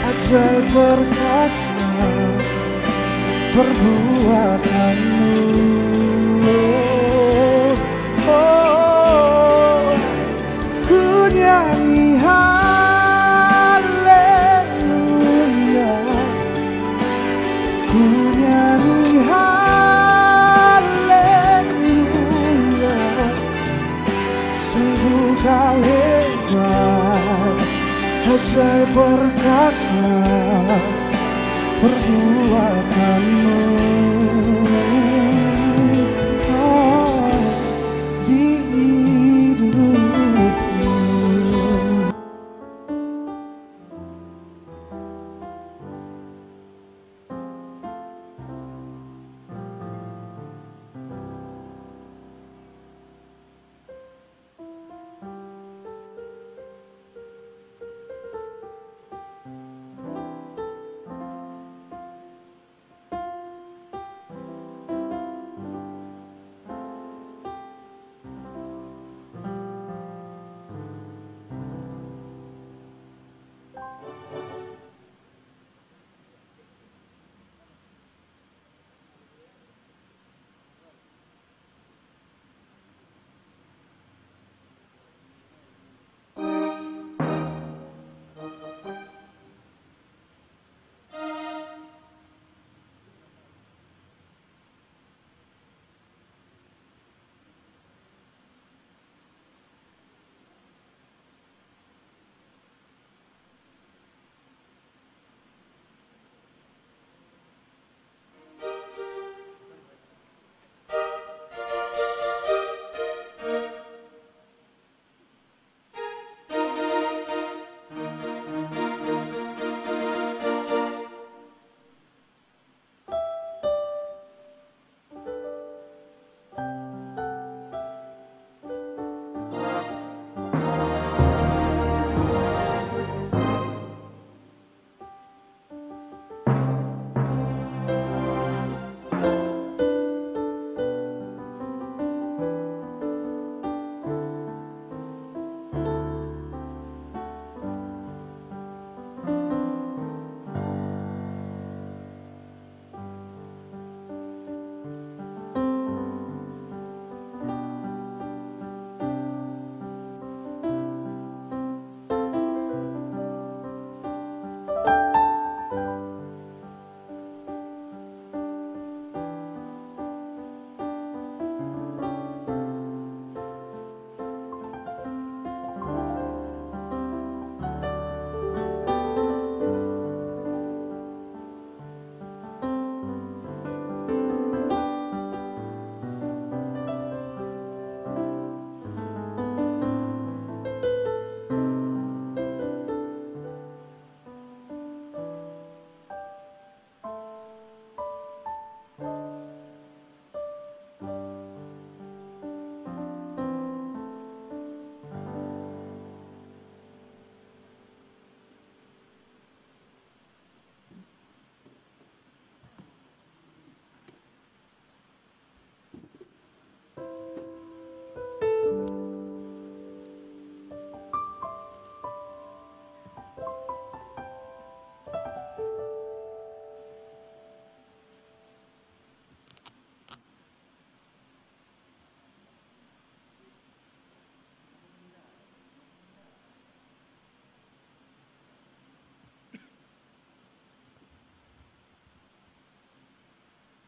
ajaib perkasa perbuatanmu. Oh, ku nyanyi haleluya, ku nyanyi haleluya. Sungguh kau hebat, ajaib perkasa perbuatanmu. Oh, di hidupku.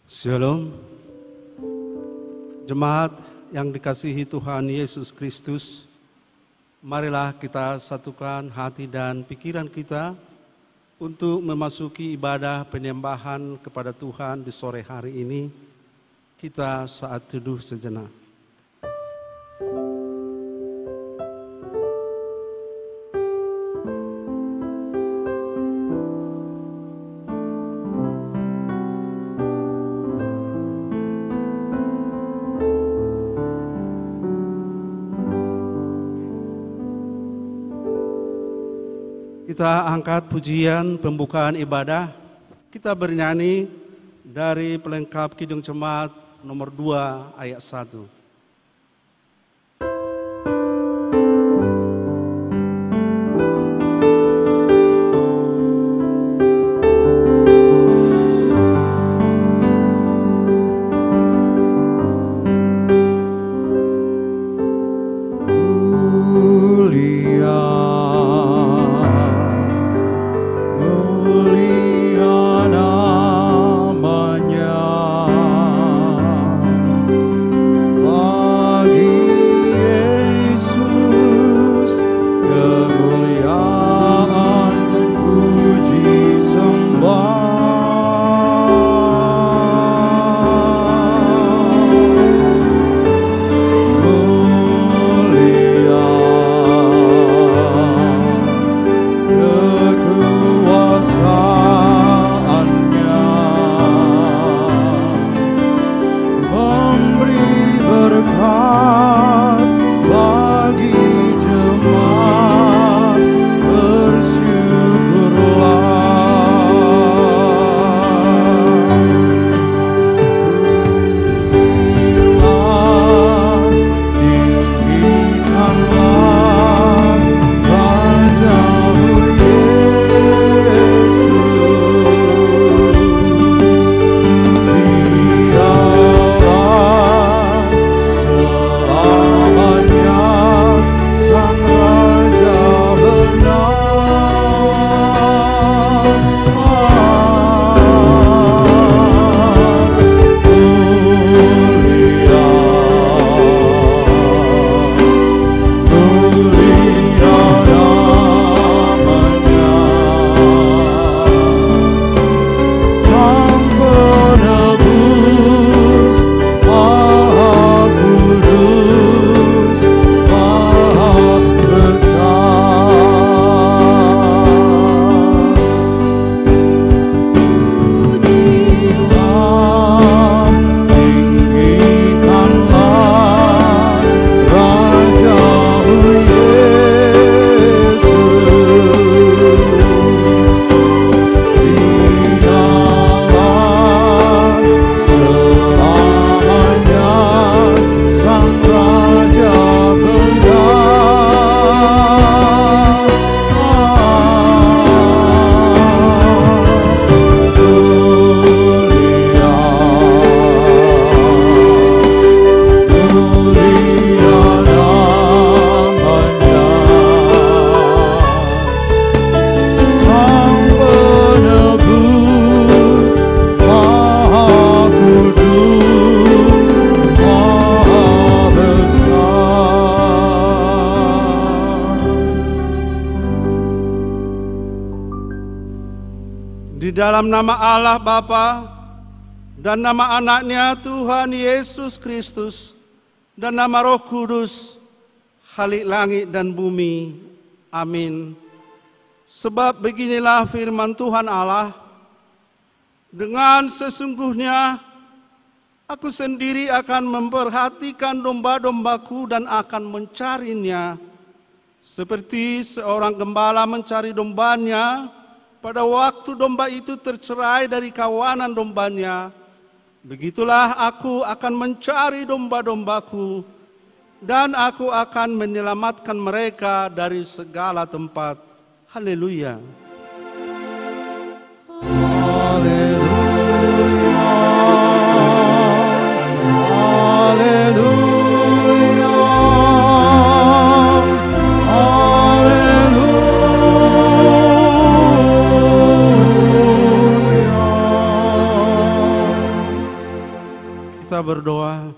Shalom, jemaat yang dikasihi Tuhan Yesus Kristus, marilah kita satukan hati dan pikiran kita untuk memasuki ibadah penyembahan kepada Tuhan di sore hari ini. Kita saat teduh sejenak. Kita angkat pujian pembukaan ibadah. Kita bernyanyi dari pelengkap Kidung Jemaat nomor 2 ayat 1. Di dalam nama Allah Bapa dan nama anaknya Tuhan Yesus Kristus dan nama Roh Kudus, Khalik langit dan bumi. Amin. Sebab beginilah firman Tuhan Allah, dengan sesungguhnya aku sendiri akan memperhatikan domba-dombaku dan akan mencarinya, seperti seorang gembala mencari dombanya pada waktu domba itu tercerai dari kawanan dombanya. Begitulah aku akan mencari domba-dombaku, dan aku akan menyelamatkan mereka dari segala tempat. Haleluya. Kita berdoa.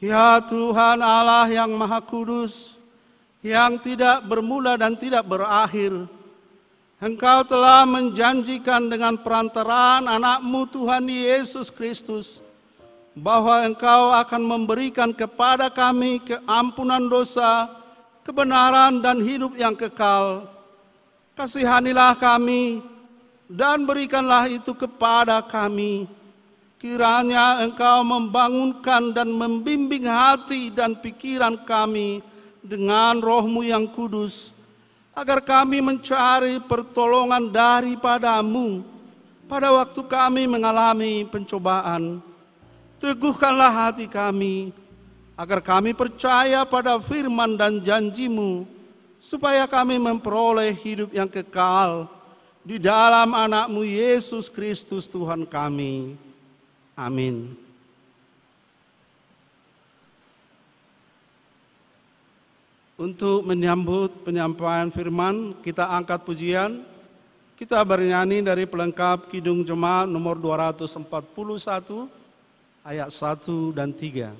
Ya Tuhan Allah yang Maha Kudus, yang tidak bermula dan tidak berakhir, Engkau telah menjanjikan dengan perantaraan anak-Mu Tuhan Yesus Kristus, bahwa Engkau akan memberikan kepada kami keampunan dosa, kebenaran dan hidup yang kekal. Kasihanilah kami dan berikanlah itu kepada kami. Kiranya Engkau membangunkan dan membimbing hati dan pikiran kami dengan Roh-Mu yang kudus, agar kami mencari pertolongan daripada-Mu pada waktu kami mengalami pencobaan. Teguhkanlah hati kami, agar kami percaya pada firman dan janji-Mu, supaya kami memperoleh hidup yang kekal di dalam anak-Mu Yesus Kristus Tuhan kami. Amin. Untuk menyambut penyampaian firman, kita angkat pujian. Kita bernyanyi dari pelengkap Kidung Jemaat nomor 241, ayat 1 dan 3.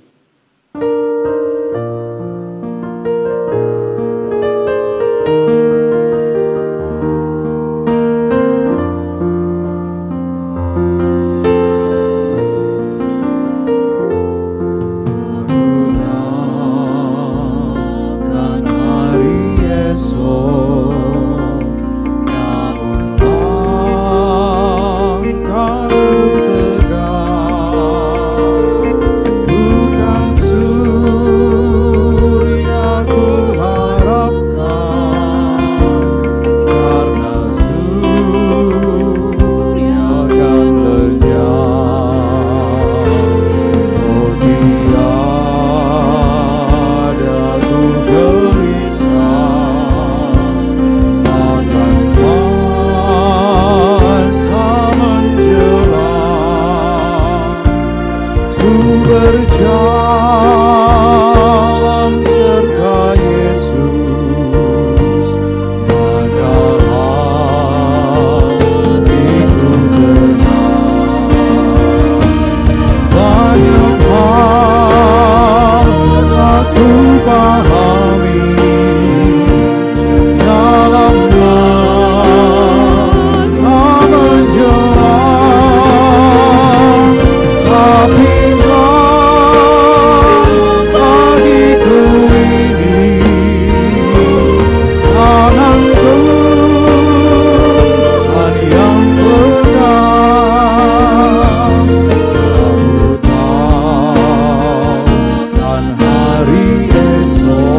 Hari esok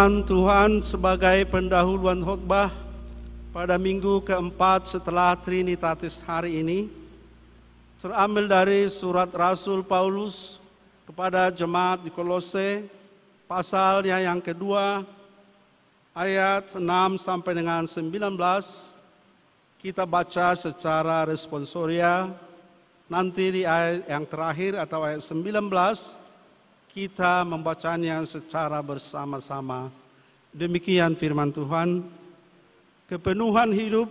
Firman Tuhan sebagai pendahuluan khotbah pada minggu keempat setelah Trinitatis hari ini terambil dari surat Rasul Paulus kepada jemaat di Kolose, pasalnya yang kedua, ayat 6 sampai dengan 19. Kita baca secara responsoria. Nanti di ayat yang terakhir atau ayat 19 kita membacanya secara bersama-sama. Demikian firman Tuhan. Kepenuhan hidup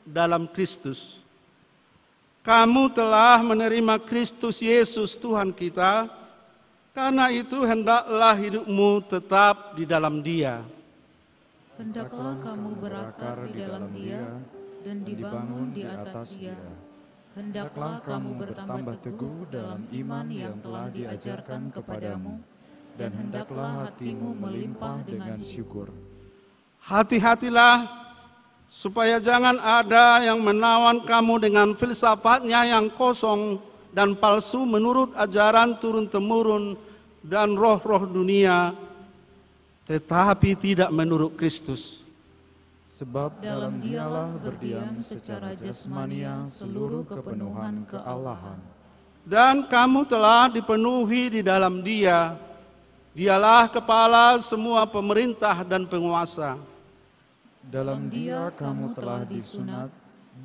dalam Kristus. Kamu telah menerima Kristus Yesus Tuhan kita, karena itu hendaklah hidupmu tetap di dalam Dia. Hendaklah kamu berakar di dalam Dia dan dibangun di atas Dia. Hendaklah kamu bertambah teguh dalam iman yang telah diajarkan kepadamu, dan hendaklah hatimu melimpah dengan syukur. Hati-hatilah supaya jangan ada yang menawan kamu dengan filsafatnya yang kosong dan palsu menurut ajaran turun-temurun dan roh-roh dunia, tetapi tidak menurut Kristus. Sebab dalam Dialah berdiam secara jasmania seluruh kepenuhan keallahan. Dan kamu telah dipenuhi di dalam Dia. Dialah kepala semua pemerintah dan penguasa. Dalam Dia kamu telah disunat,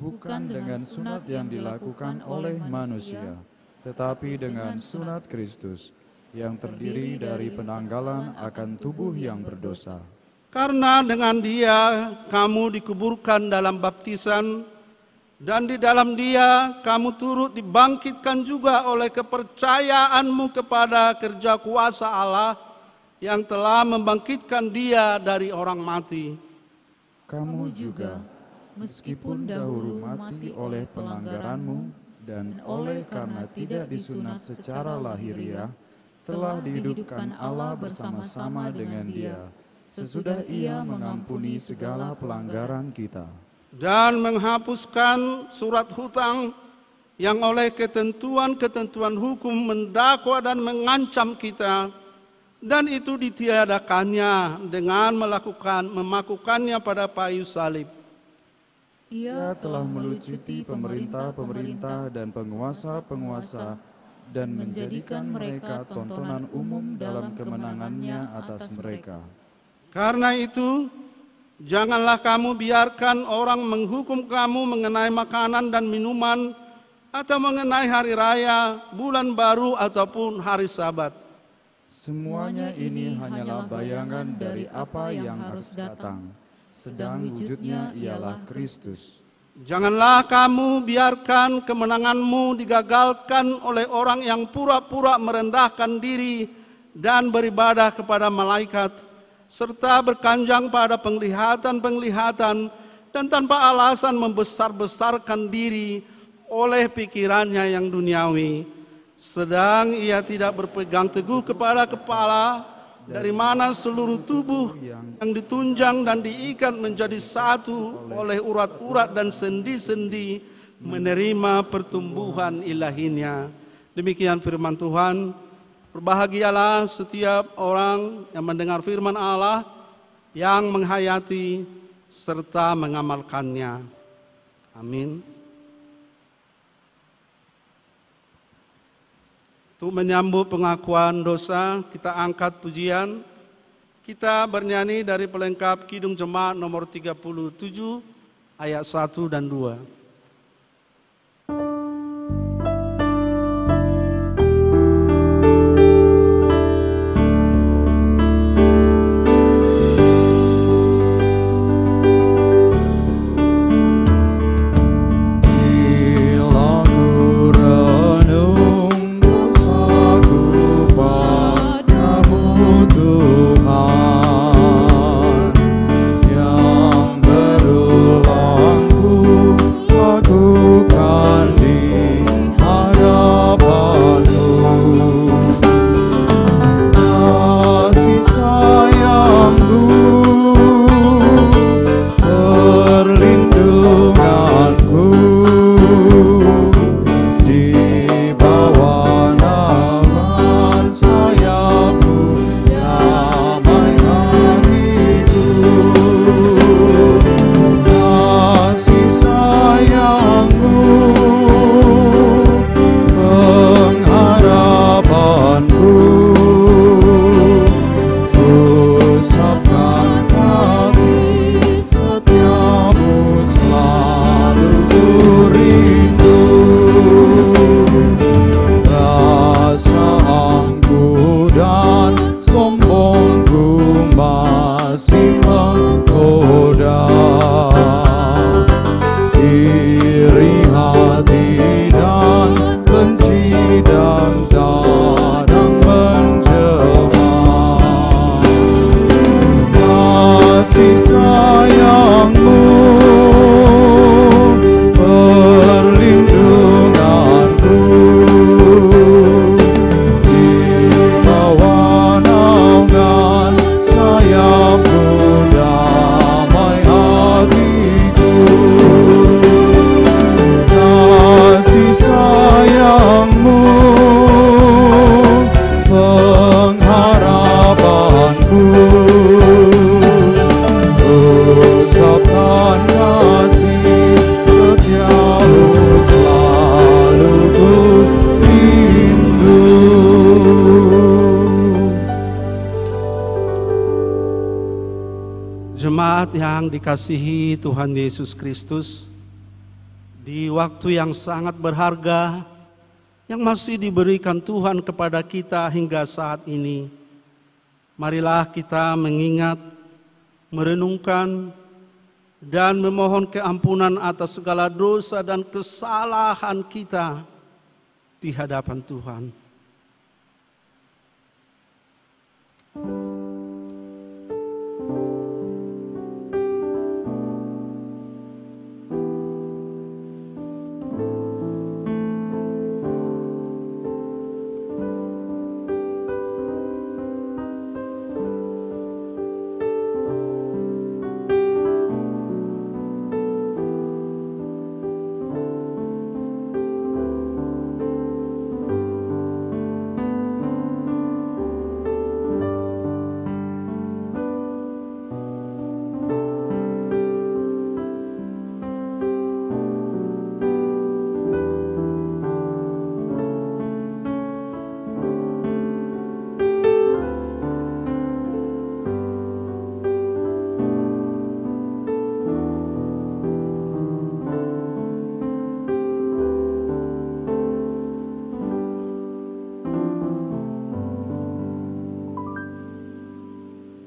bukan dengan sunat yang dilakukan oleh manusia, tetapi dengan sunat Kristus, yang terdiri dari penanggalan akan tubuh yang berdosa. Karena dengan Dia kamu dikuburkan dalam baptisan, dan di dalam Dia kamu turut dibangkitkan juga oleh kepercayaanmu kepada kerja kuasa Allah yang telah membangkitkan Dia dari orang mati. Kamu juga, meskipun dahulu mati oleh pelanggaranmu dan oleh karena tidak disunat secara lahiriah, telah dihidupkan Allah bersama-sama dengan Dia, sesudah Ia mengampuni segala pelanggaran kita. Dan menghapuskan surat hutang yang oleh ketentuan-ketentuan hukum mendakwa dan mengancam kita, dan itu ditiadakannya dengan memakukannya pada kayu salib. Ia telah melucuti pemerintah-pemerintah dan penguasa-penguasa dan menjadikan mereka tontonan umum dalam kemenangannya atas mereka. Karena itu, janganlah kamu biarkan orang menghukum kamu mengenai makanan dan minuman, atau mengenai hari raya, bulan baru, ataupun hari Sabat. Semuanya ini hanyalah bayangan dari apa yang harus datang, sedang wujudnya ialah Kristus. Janganlah kamu biarkan kemenanganmu digagalkan oleh orang yang pura-pura merendahkan diri dan beribadah kepada malaikat, serta berkanjang pada penglihatan-penglihatan dan tanpa alasan membesar-besarkan diri oleh pikirannya yang duniawi. Sedang ia tidak berpegang teguh kepada kepala, dari mana seluruh tubuh yang ditunjang dan diikat menjadi satu oleh urat-urat dan sendi-sendi menerima pertumbuhan ilahinya. Demikian firman Tuhan. Berbahagialah setiap orang yang mendengar firman Allah, yang menghayati serta mengamalkannya. Amin. Untuk menyambut pengakuan dosa, kita angkat pujian. Kita bernyanyi dari pelengkap Kidung Jemaat nomor 37, ayat 1 dan 2. Yang berulang yang dikasihi Tuhan Yesus Kristus, di waktu yang sangat berharga yang masih diberikan Tuhan kepada kita hingga saat ini, marilah kita mengingat, merenungkan, dan memohon keampunan atas segala dosa dan kesalahan kita di hadapan Tuhan.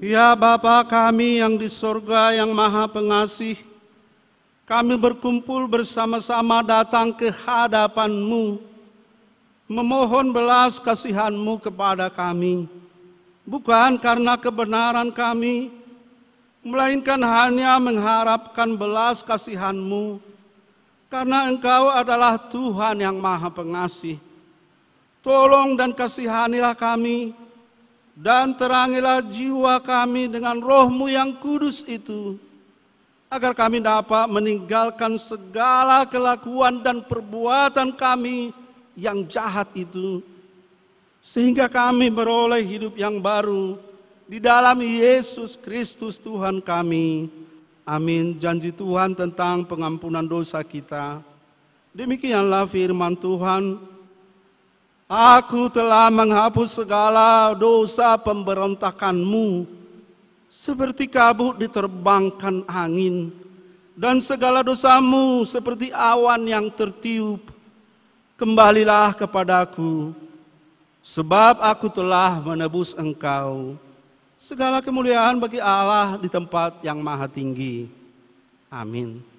Ya Bapa kami yang di sorga yang maha pengasih, kami berkumpul bersama-sama datang ke hadapan-Mu, memohon belas kasihan-Mu kepada kami, bukan karena kebenaran kami, melainkan hanya mengharapkan belas kasihan-Mu, karena Engkau adalah Tuhan yang maha pengasih. Tolong dan kasihanilah kami, dan terangilah jiwa kami dengan Roh-Mu yang kudus itu, agar kami dapat meninggalkan segala kelakuan dan perbuatan kami yang jahat itu, sehingga kami beroleh hidup yang baru di dalam Yesus Kristus Tuhan kami. Amin. Janji Tuhan tentang pengampunan dosa kita. Demikianlah firman Tuhan. Aku telah menghapus segala dosa pemberontakanmu, seperti kabut diterbangkan angin, dan segala dosamu seperti awan yang tertiup. Kembalilah kepadaku, sebab aku telah menebus engkau. Segala kemuliaan bagi Allah di tempat yang maha tinggi. Amin.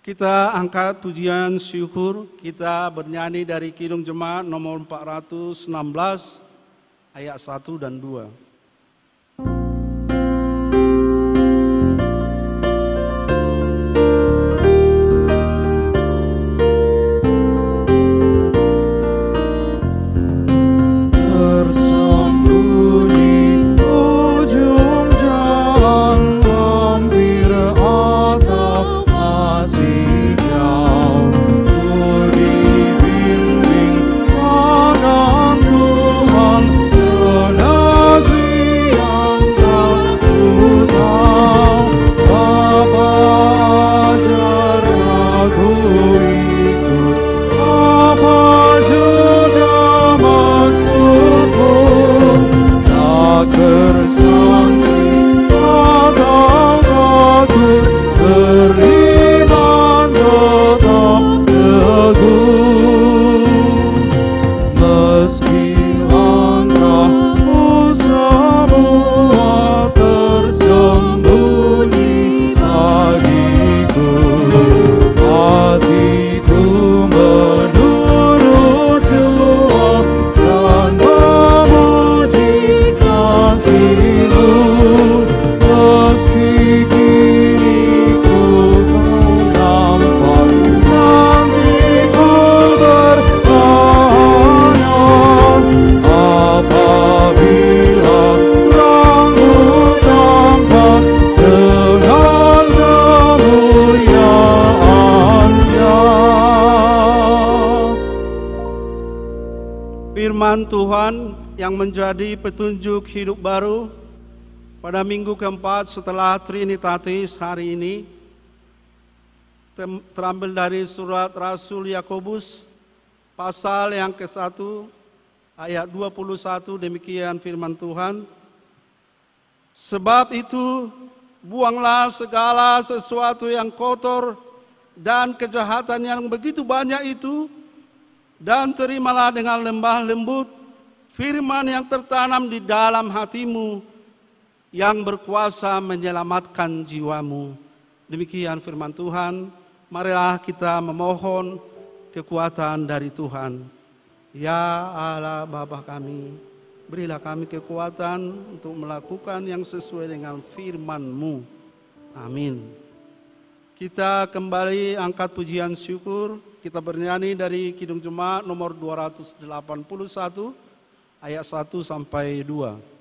Kita angkat pujian syukur, kita bernyanyi dari Kidung Jemaat nomor 416 ayat 1 dan 2. Firman Tuhan yang menjadi petunjuk hidup baru pada minggu keempat setelah Trinitatis hari ini terambil dari surat Rasul Yakobus pasal yang ke-1 ayat 21. Demikian firman Tuhan. Sebab itu, buanglah segala sesuatu yang kotor dan kejahatan yang begitu banyak itu, dan terimalah dengan lemah lembut firman yang tertanam di dalam hatimu, yang berkuasa menyelamatkan jiwamu. Demikian firman Tuhan. Marilah kita memohon kekuatan dari Tuhan. Ya Allah Bapa kami, berilah kami kekuatan untuk melakukan yang sesuai dengan firman-Mu. Amin. Kita kembali angkat pujian syukur. Kita bernyanyi dari Kidung Jemaat nomor 281 ayat 1 sampai 2.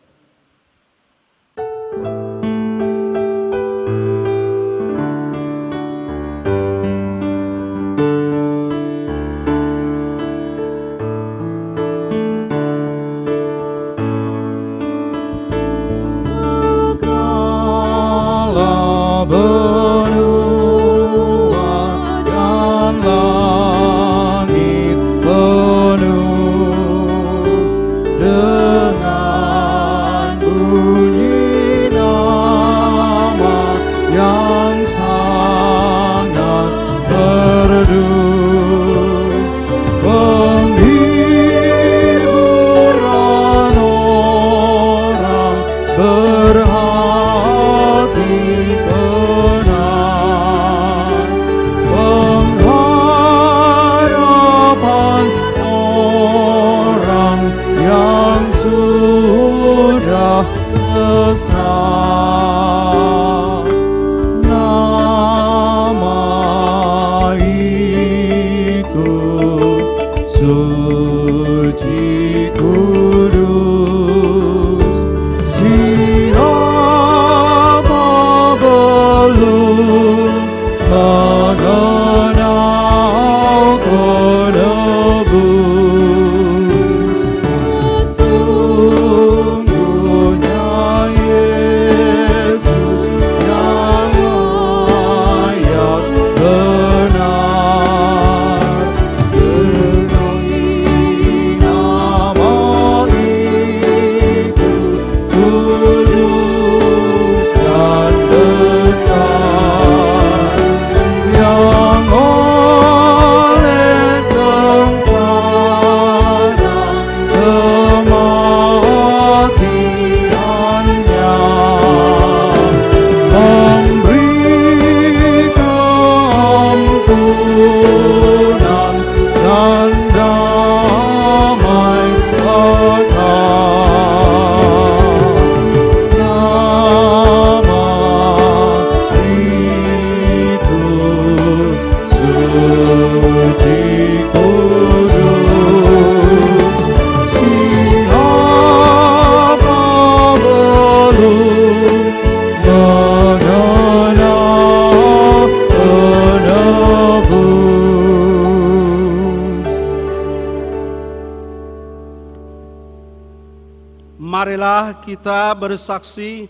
Marilah kita bersaksi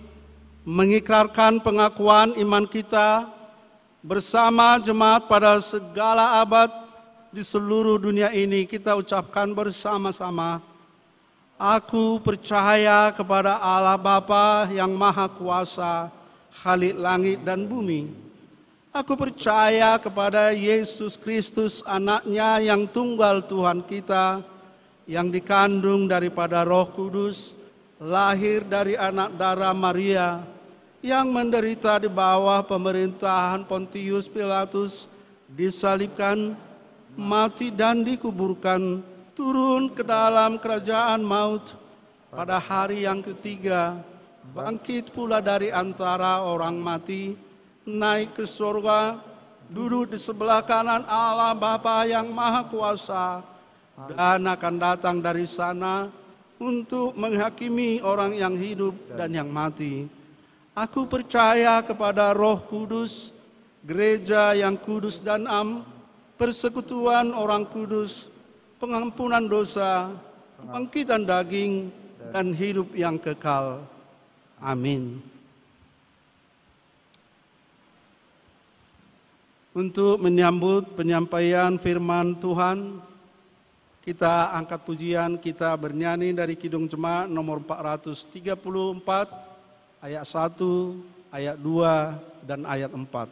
mengikrarkan pengakuan iman kita bersama jemaat pada segala abad di seluruh dunia ini. Kita ucapkan bersama-sama. Aku percaya kepada Allah Bapa yang Maha Kuasa, Khalik langit dan bumi. Aku percaya kepada Yesus Kristus, anaknya yang tunggal Tuhan kita, yang dikandung daripada Roh Kudus, lahir dari anak darah Maria, yang menderita di bawah pemerintahan Pontius Pilatus, disalibkan, mati dan dikuburkan, turun ke dalam kerajaan maut, pada hari yang ketiga, bangkit pula dari antara orang mati, naik ke surga, duduk di sebelah kanan Allah Bapa yang Maha Kuasa, dan akan datang dari sana untuk menghakimi orang yang hidup dan yang mati. Aku percaya kepada Roh Kudus, gereja yang kudus dan am, persekutuan orang kudus, pengampunan dosa, kebangkitan daging, dan hidup yang kekal. Amin. Untuk menyambut penyampaian firman Tuhan, kita angkat pujian, kita bernyanyi dari Kidung Jemaat nomor 434 ayat 1, ayat 2, dan ayat 4.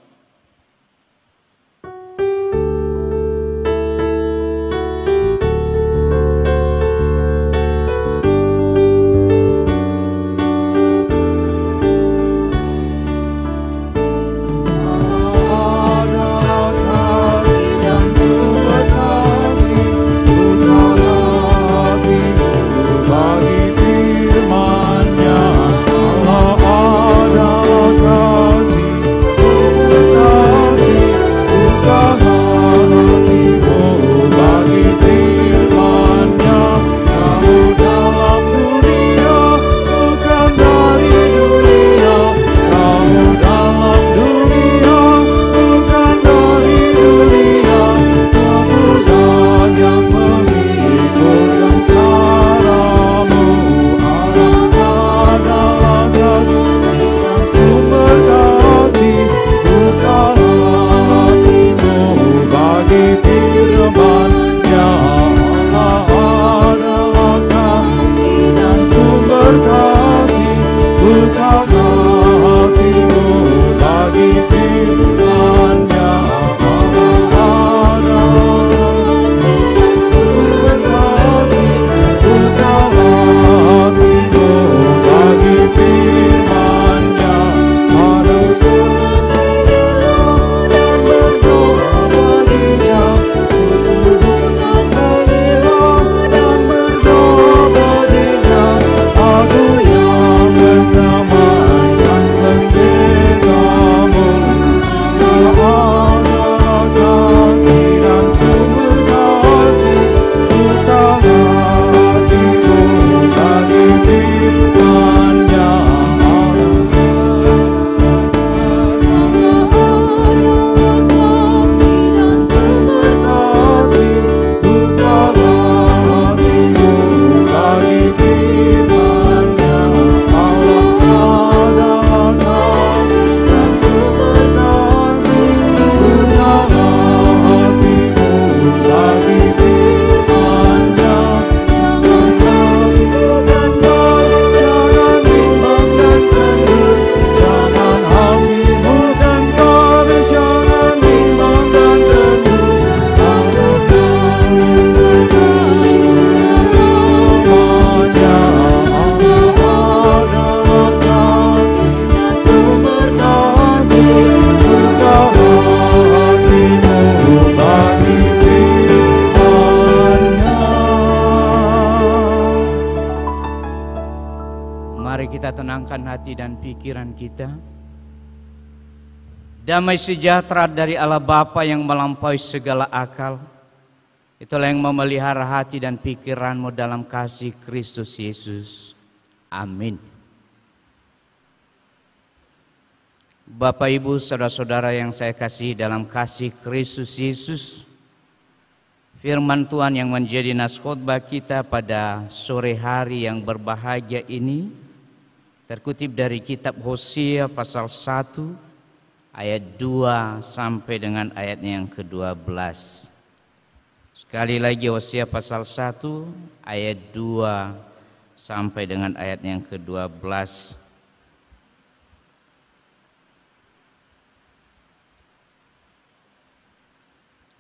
Tenangkan hati dan pikiran kita. Damai sejahtera dari Allah Bapa yang melampaui segala akal, itulah yang memelihara hati dan pikiranmu dalam kasih Kristus Yesus. Amin. Bapak, Ibu, saudara-saudara yang saya kasihi dalam kasih Kristus Yesus, firman Tuhan yang menjadi nas khotbah kita pada sore hari yang berbahagia ini terkutip dari kitab Hosea pasal 1 ayat 2 sampai dengan ayatnya yang ke-12. Sekali lagi Hosea pasal 1 ayat 2 sampai dengan ayatnya yang ke-12.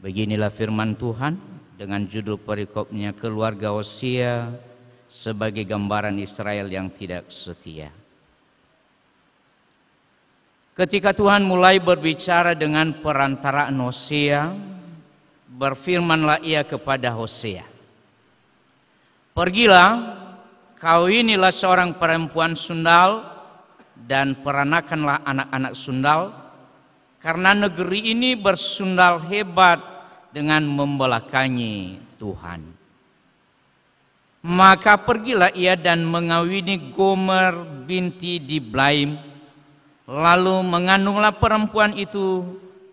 Beginilah firman Tuhan dengan judul perikopnya, keluarga Hosea sebagai gambaran Israel yang tidak setia. Ketika Tuhan mulai berbicara dengan perantaraan Hosea, berfirmanlah ia kepada Hosea, "Pergilah, kau inilah seorang perempuan sundal dan peranakanlah anak-anak sundal, karena negeri ini bersundal hebat dengan membelakangi Tuhan." Maka pergilah ia dan mengawini Gomer binti Diblaim, lalu mengandunglah perempuan itu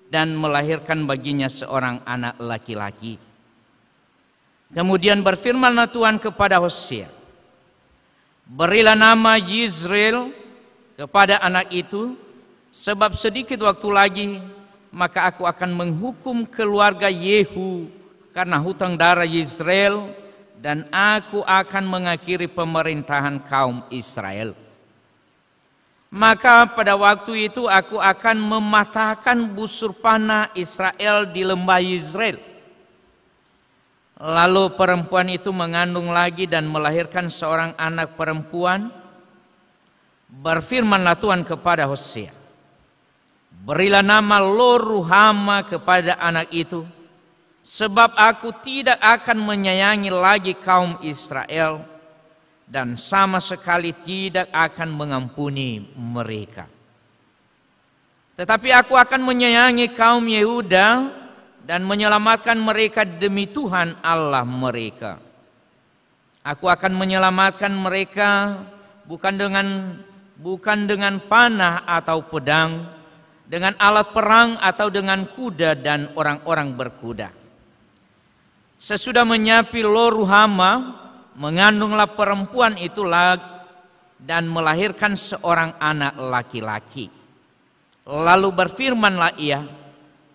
dan melahirkan baginya seorang anak laki-laki. Kemudian berfirmanlah Tuhan kepada Hosea, "Berilah nama Yizreel kepada anak itu, sebab sedikit waktu lagi maka aku akan menghukum keluarga Yehu karena hutang darah Yizreel, dan aku akan mengakhiri pemerintahan kaum Israel." Maka pada waktu itu aku akan mematahkan busur panah Israel di lembah Yezreel. Lalu perempuan itu mengandung lagi dan melahirkan seorang anak perempuan. Berfirmanlah Tuhan kepada Hosea, berilah nama Lo-ruhama kepada anak itu, sebab aku tidak akan menyayangi lagi kaum Israel dan sama sekali tidak akan mengampuni mereka. Tetapi aku akan menyayangi kaum Yehuda dan menyelamatkan mereka demi Tuhan Allah mereka. Aku akan menyelamatkan mereka bukan dengan panah atau pedang, dengan alat perang atau dengan kuda dan orang-orang berkuda. Sesudah menyapi Lo-ruhama, mengandunglah perempuan itulah dan melahirkan seorang anak laki-laki. Lalu berfirmanlah ia,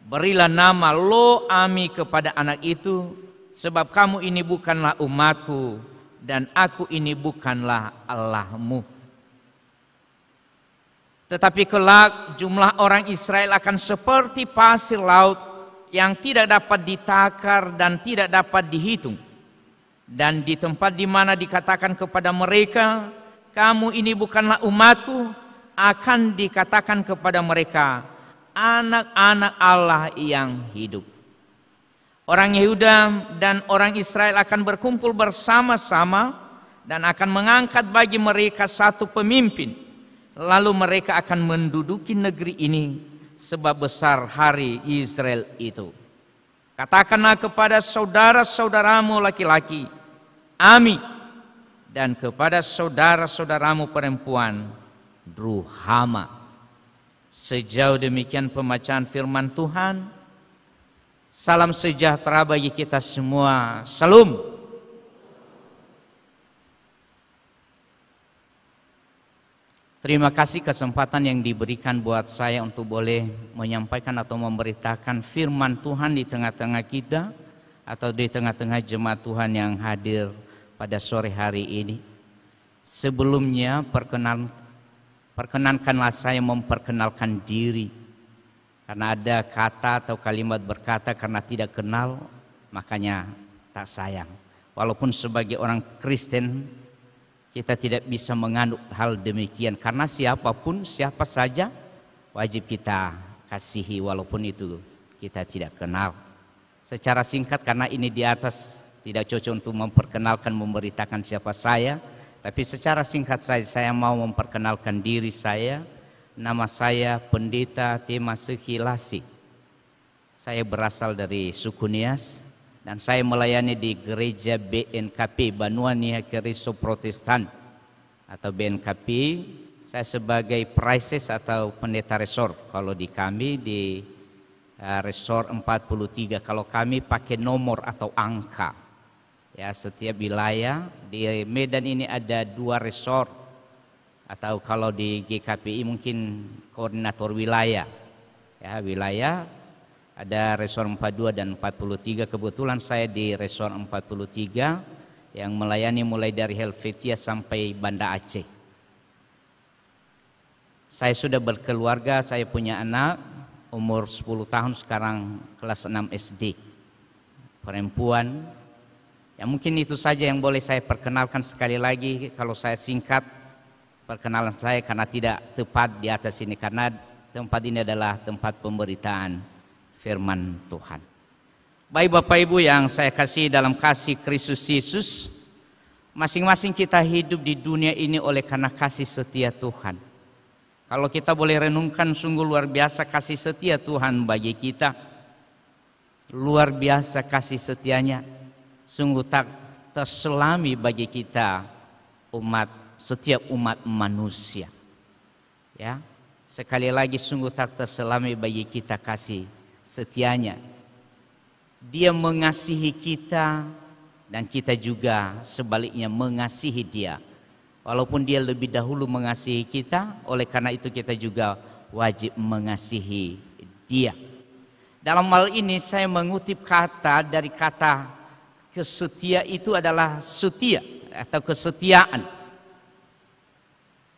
berilah nama Lo-ami kepada anak itu, sebab kamu ini bukanlah umatku dan aku ini bukanlah Allahmu. Tetapi kelak jumlah orang Israel akan seperti pasir laut yang tidak dapat ditakar dan tidak dapat dihitung. Dan di tempat di mana dikatakan kepada mereka, kamu ini bukanlah umatku, akan dikatakan kepada mereka, anak-anak Allah yang hidup. Orang Yehuda dan orang Israel akan berkumpul bersama-sama dan akan mengangkat bagi mereka satu pemimpin. Lalu mereka akan menduduki negeri ini, sebab besar hari Israel itu. Katakanlah kepada saudara-saudaramu laki-laki, Ami, dan kepada saudara-saudaramu perempuan, Ruhama. Sejauh demikian pembacaan firman Tuhan. Salam sejahtera bagi kita semua. Salam. Terima kasih kesempatan yang diberikan buat saya untuk boleh menyampaikan atau memberitakan firman Tuhan di tengah-tengah kita atau di tengah-tengah jemaat Tuhan yang hadir pada sore hari ini. Sebelumnya perkenankanlah saya memperkenalkan diri, karena ada kata atau kalimat berkata karena tidak kenal makanya tak sayang. Walaupun sebagai orang Kristen kita tidak bisa menganut hal demikian, karena siapapun, siapa saja wajib kita kasihi walaupun itu kita tidak kenal. Secara singkat, karena ini di atas tidak cocok untuk memperkenalkan, memberitakan siapa saya, tapi secara singkat saya mau memperkenalkan diri saya. Nama saya Pendeta Temasuki Lasi. Saya berasal dari suku Nias dan saya melayani di gereja BNKP, Banua Nia Keriso Protestan atau BNKP. Saya sebagai praeses atau pendeta resort. Kalau di kami di resort 43, kalau kami pakai nomor atau angka. Ya, setiap wilayah di Medan ini ada 2 resort, atau kalau di GKPI mungkin koordinator wilayah. Ya, wilayah ada resort 42 dan 43. Kebetulan saya di resort 43 yang melayani mulai dari Helvetia sampai Banda Aceh. Saya sudah berkeluarga, saya punya anak umur 10 tahun sekarang kelas 6 SD. Perempuan. Ya, mungkin itu saja yang boleh saya perkenalkan. Sekali lagi kalau saya singkat perkenalan saya karena tidak tepat di atas ini, karena tempat ini adalah tempat pemberitaan firman Tuhan. Baik Bapak Ibu yang saya kasih dalam kasih Kristus Yesus, masing-masing kita hidup di dunia ini oleh karena kasih setia Tuhan. Kalau kita boleh renungkan, sungguh luar biasa kasih setia Tuhan bagi kita. Luar biasa kasih setianya, sungguh tak terselami bagi kita setiap umat manusia. Ya, sekali lagi sungguh tak terselami bagi kita kasih setianya. Dia mengasihi kita dan kita juga sebaliknya mengasihi dia. Walaupun dia lebih dahulu mengasihi kita, oleh karena itu kita juga wajib mengasihi dia. Dalam hal ini saya mengutip kata dari kata kesetia itu adalah setia atau kesetiaan.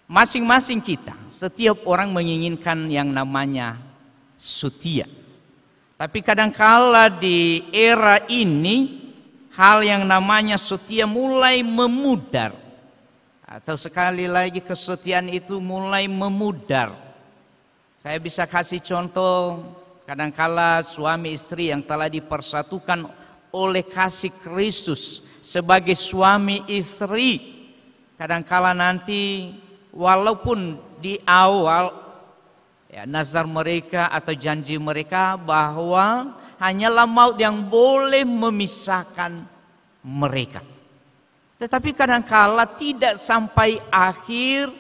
masing-masing kita, setiap orang menginginkan yang namanya setia. Tapi kadangkala di era ini, hal yang namanya setia mulai memudar. Atau sekali lagi kesetiaan itu mulai memudar. Saya bisa kasih contoh, kadangkala suami istri yang telah dipersatukan oleh kasih Kristus sebagai suami istri, kadangkala nanti walaupun di awal nazar mereka atau janji mereka bahwa hanyalah maut yang boleh memisahkan mereka. Tetapi kadangkala tidak sampai akhir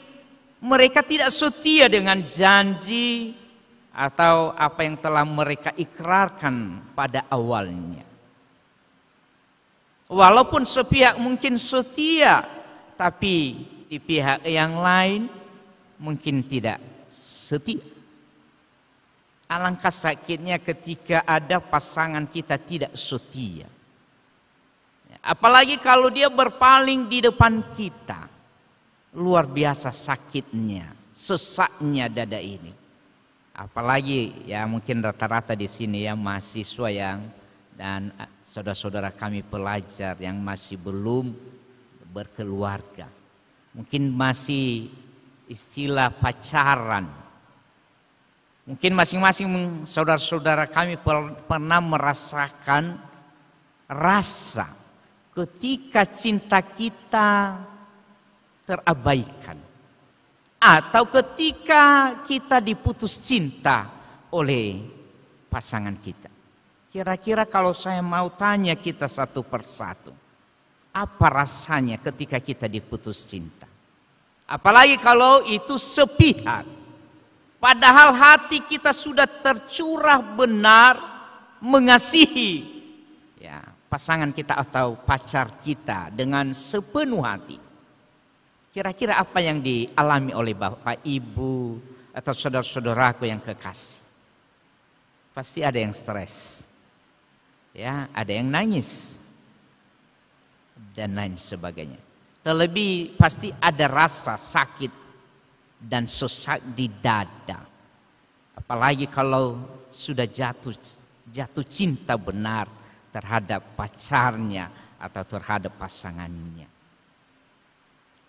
mereka tidak setia dengan janji atau apa yang telah mereka ikrarkan pada awalnya. Walaupun sepihak mungkin setia, tapi di pihak yang lain mungkin tidak setia. Alangkah sakitnya ketika ada pasangan kita tidak setia. Apalagi kalau dia berpaling di depan kita. Luar biasa sakitnya, sesaknya dada ini. Apalagi ya mungkin rata-rata di sini ya mahasiswa yang dan saudara-saudara kami pelajar yang masih belum berkeluarga. Mungkin masih istilah pacaran. Mungkin masing-masing saudara-saudara kami pernah merasakan rasa ketika cinta kita terabaikan. Atau ketika kita diputus cinta oleh pasangan kita. Kira-kira kalau saya mau tanya kita satu persatu. Apa rasanya ketika kita diputus cinta? Apalagi kalau itu sepihak. Padahal hati kita sudah tercurah benar mengasihi pasangan kita atau pacar kita dengan sepenuh hati. Kira-kira apa yang dialami oleh Bapak, Ibu, atau saudara-saudaraku yang kekasih? Pasti ada yang stres, ada yang nangis, dan lain sebagainya. Terlebih pasti ada rasa sakit dan sesak di dada. Apalagi kalau sudah jatuh cinta benar terhadap pacarnya atau terhadap pasangannya.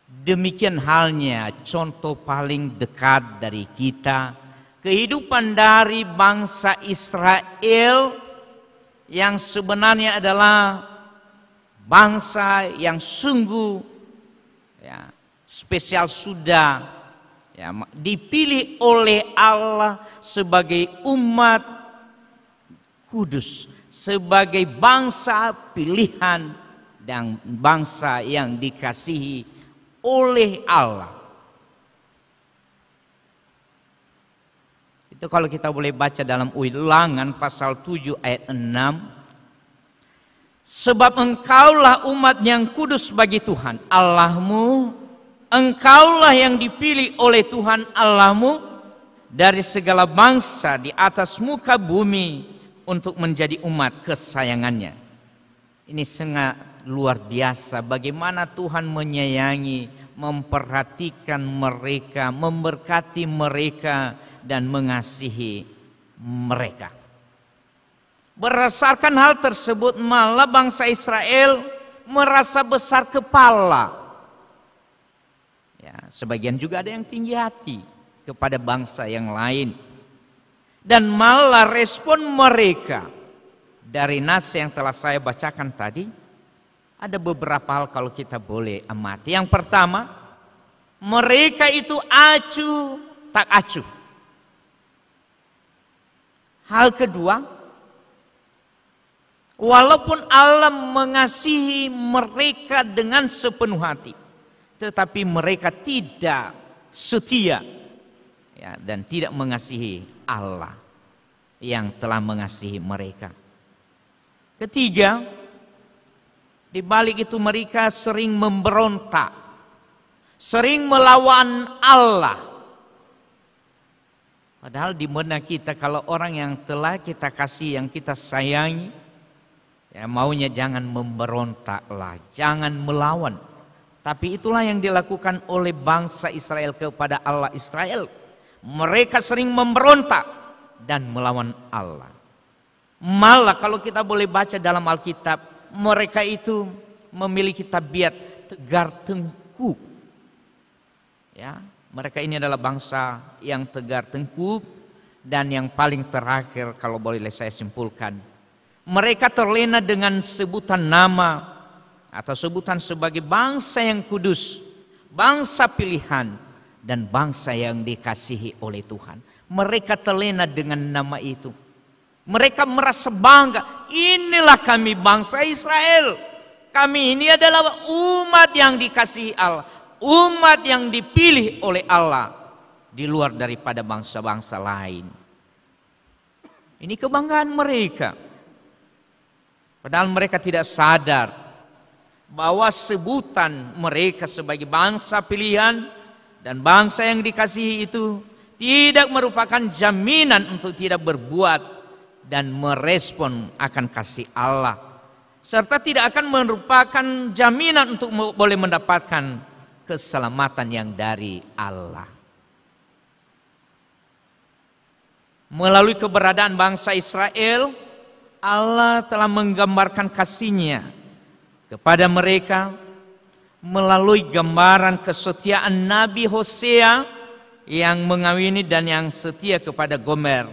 Demikian halnya contoh paling dekat dari kita, kehidupan dari bangsa Israel yang sebenarnya adalah bangsa yang sungguh spesial, sudah dipilih oleh Allah sebagai umat kudus, sebagai bangsa pilihan dan bangsa yang dikasihi oleh Allah. Itu kalau kita boleh baca dalam Ulangan pasal 7 ayat 6. Sebab engkaulah umat yang kudus bagi Tuhan Allahmu, engkaulah yang dipilih oleh Tuhan Allahmu dari segala bangsa di atas muka bumi untuk menjadi umat kesayangannya. Ini sangat luar biasa bagaimana Tuhan menyayangi, memperhatikan mereka, memberkati mereka dan mengasihi mereka. Berdasarkan hal tersebut malah bangsa Israel merasa besar kepala. Sebagian juga ada yang tinggi hati kepada bangsa yang lain. Dan malah respon mereka dari nas yang telah saya bacakan tadi, ada beberapa hal kalau kita boleh amati. Yang pertama, mereka itu acuh tak acuh. Hal kedua, walaupun Allah mengasihi mereka dengan sepenuh hati, tetapi mereka tidak setia dan tidak mengasihi Allah yang telah mengasihi mereka. Ketiga, di balik itu mereka sering memberontak, sering melawan Allah. Padahal di benak kita kalau orang yang telah kita kasih, yang kita sayangi, maunya jangan memberontaklah, jangan melawan. Tapi itulah yang dilakukan oleh bangsa Israel kepada Allah Israel. Mereka sering memberontak dan melawan Allah. Malah kalau kita boleh baca dalam Alkitab, mereka itu memiliki tabiat tegar tengkuk. Ya, mereka ini adalah bangsa yang tegar tengkuk. Dan yang paling terakhir kalau boleh saya simpulkan, mereka terlena dengan sebutan nama atau sebutan sebagai bangsa yang kudus, bangsa pilihan, dan bangsa yang dikasihi oleh Tuhan. Mereka terlena dengan nama itu. Mereka merasa bangga, inilah kami bangsa Israel. Kami ini adalah umat yang dikasihi Allah, umat yang dipilih oleh Allah di luar daripada bangsa-bangsa lain. Ini kebanggaan mereka. Padahal mereka tidak sadar bahwa sebutan mereka sebagai bangsa pilihan dan bangsa yang dikasihi itu tidak merupakan jaminan untuk tidak berbuat dan merespon akan kasih Allah, serta tidak akan merupakan jaminan untuk boleh mendapatkan keselamatan yang dari Allah. Melalui keberadaan bangsa Israel, Allah telah menggambarkan kasih-Nya kepada mereka melalui gambaran kesetiaan Nabi Hosea yang mengawini dan yang setia kepada Gomer,